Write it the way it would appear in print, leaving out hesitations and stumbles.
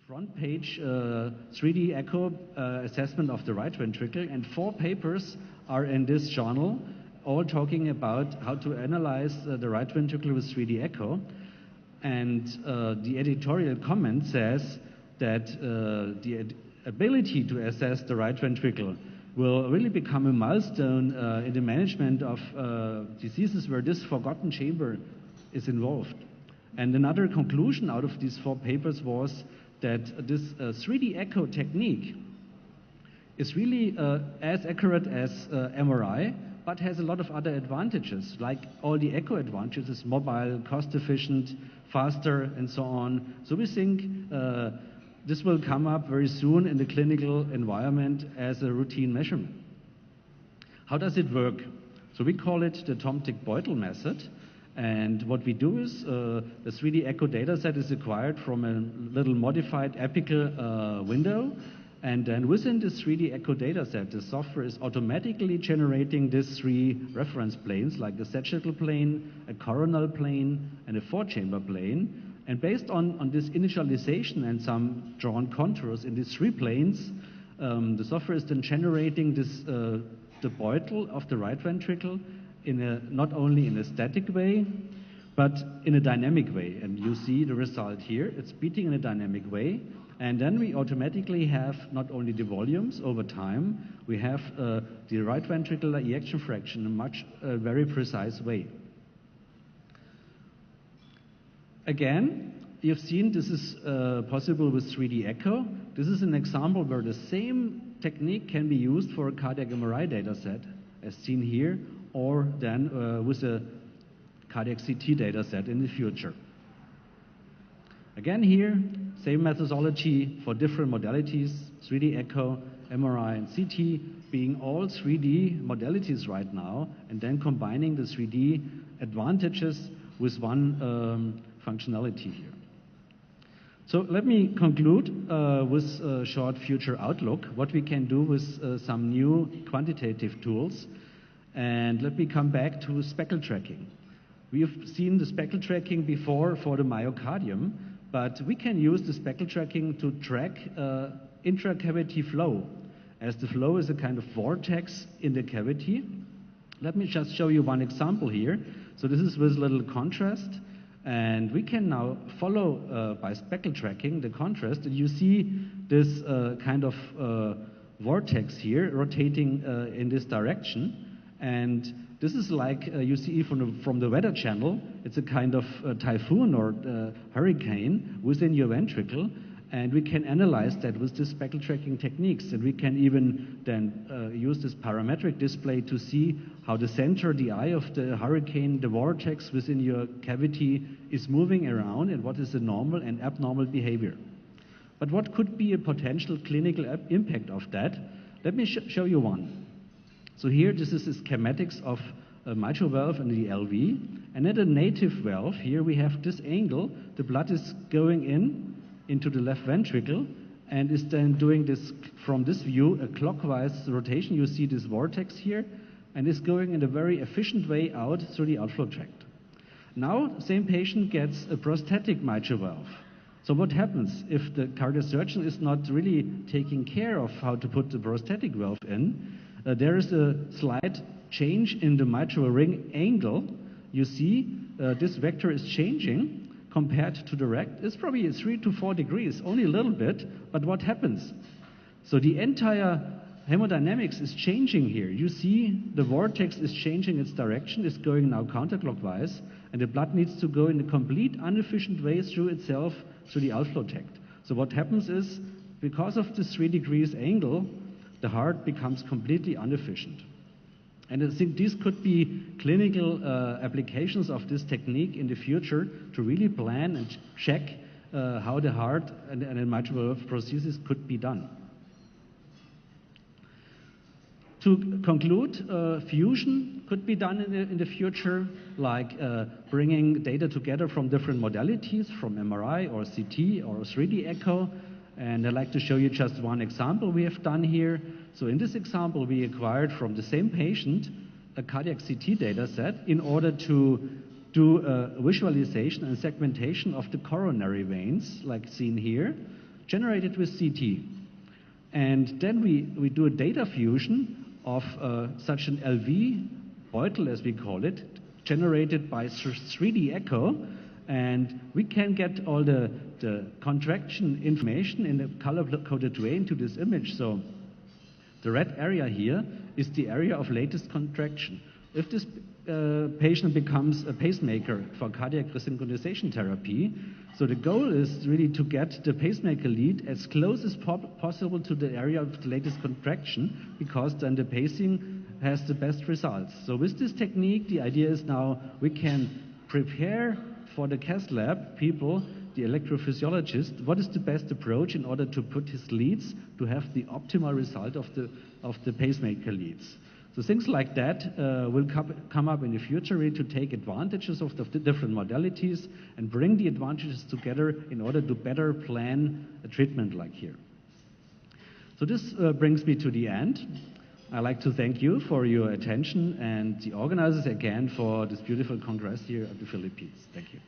front page 3D echo assessment of the right ventricle, and 4 papers are in this journal, all talking about how to analyze the right ventricle with 3D echo. And the editorial comment says that the ability to assess the right ventricle will really become a milestone in the management of diseases where this forgotten chamber is involved. And another conclusion out of these 4 papers was that this 3D echo technique is really as accurate as MRI, but has a lot of other advantages, like all the echo advantages, mobile, cost efficient, faster, and so on. So we think this will come up very soon in the clinical environment as a routine measurement. How does it work? So we call it the Tom-Tick-Beutel method. And what we do is the 3D echo data set is acquired from a little modified apical window. And then within this 3D echo data set, the software is automatically generating these 3 reference planes, like a sagittal plane, a coronal plane, and a 4-chamber plane. And based on this initialization and some drawn contours in these 3 planes, the software is then generating this, the Beutel of the right ventricle not only in a static way, but in a dynamic way. And you see the result here. It's beating in a dynamic way. And then we automatically have not only the volumes over time, we have the right ventricular ejection fraction in a very precise way. Again, you've seen this is possible with 3D echo. This is an example where the same technique can be used for a cardiac MRI data set, as seen here, or then with a cardiac CT data set in the future. Again here, same methodology for different modalities, 3D echo, MRI, and CT being all 3D modalities right now, and then combining the 3D advantages with one functionality here. So let me conclude with a short future outlook, what we can do with some new quantitative tools. And let me come back to speckle tracking. We have seen the speckle tracking before for the myocardium, but we can use the speckle tracking to track intracavity flow, as the flow is a kind of vortex in the cavity. Let me just show you one example here. So this is with a little contrast, and we can now follow by speckle tracking the contrast, and you see this kind of vortex here rotating in this direction. And this is like you see from the weather channel. It's a kind of typhoon or hurricane within your ventricle, and we can analyze that with the speckle tracking techniques. And we can even then use this parametric display to see how the center, the eye of the hurricane, the vortex within your cavity is moving around, and what is the normal and abnormal behavior. But what could be a potential clinical impact of that? Let me show you one. So here, this is the schematics of a mitral valve and the LV. And at a native valve, here we have this angle. The blood is going into the left ventricle and is then doing this, from this view, a clockwise rotation. You see this vortex here, and is going in a very efficient way out through the outflow tract. Now, the same patient gets a prosthetic mitral valve. So what happens if the cardiac surgeon is not really taking care of how to put the prosthetic valve in? There is a slight change in the mitral ring angle. You see this vector is changing compared to the rect. It's probably 3 to 4 degrees, only a little bit, but what happens? So the entire hemodynamics is changing here. You see the vortex is changing its direction, it's going now counterclockwise, and the blood needs to go in a complete inefficient way through itself, through the outflow tract. So what happens is, because of this 3 degrees angle, the heart becomes completely inefficient. And I think these could be clinical applications of this technique in the future to really plan and check how the heart and the mitral valve prosthesis could be done. To conclude, fusion could be done in the future, like bringing data together from different modalities, from MRI or CT or 3D echo. And I'd like to show you just one example we have done here. So in this example, we acquired from the same patient a cardiac CT data set in order to do visualization and segmentation of the coronary veins, like seen here. generated with CT. And then we do a data fusion of such an LV Beutel, as we call it, generated by 3D echo, and we can get all the contraction information in a color-coded way into this image. So the red area here is the area of latest contraction. If this patient becomes a pacemaker for cardiac resynchronization therapy, so the goal is really to get the pacemaker lead as close as possible to the area of the latest contraction, because then the pacing has the best results. So with this technique, the idea is now we can prepare for the cath lab people, the electrophysiologist, what is the best approach in order to put his leads to have the optimal result of the pacemaker leads. So things like that will come up in the future really to take advantages of the different modalities and bring the advantages together in order to better plan a treatment like here. So this brings me to the end. I'd like to thank you for your attention and the organizers again for this beautiful congress here at the Philippines. Thank you.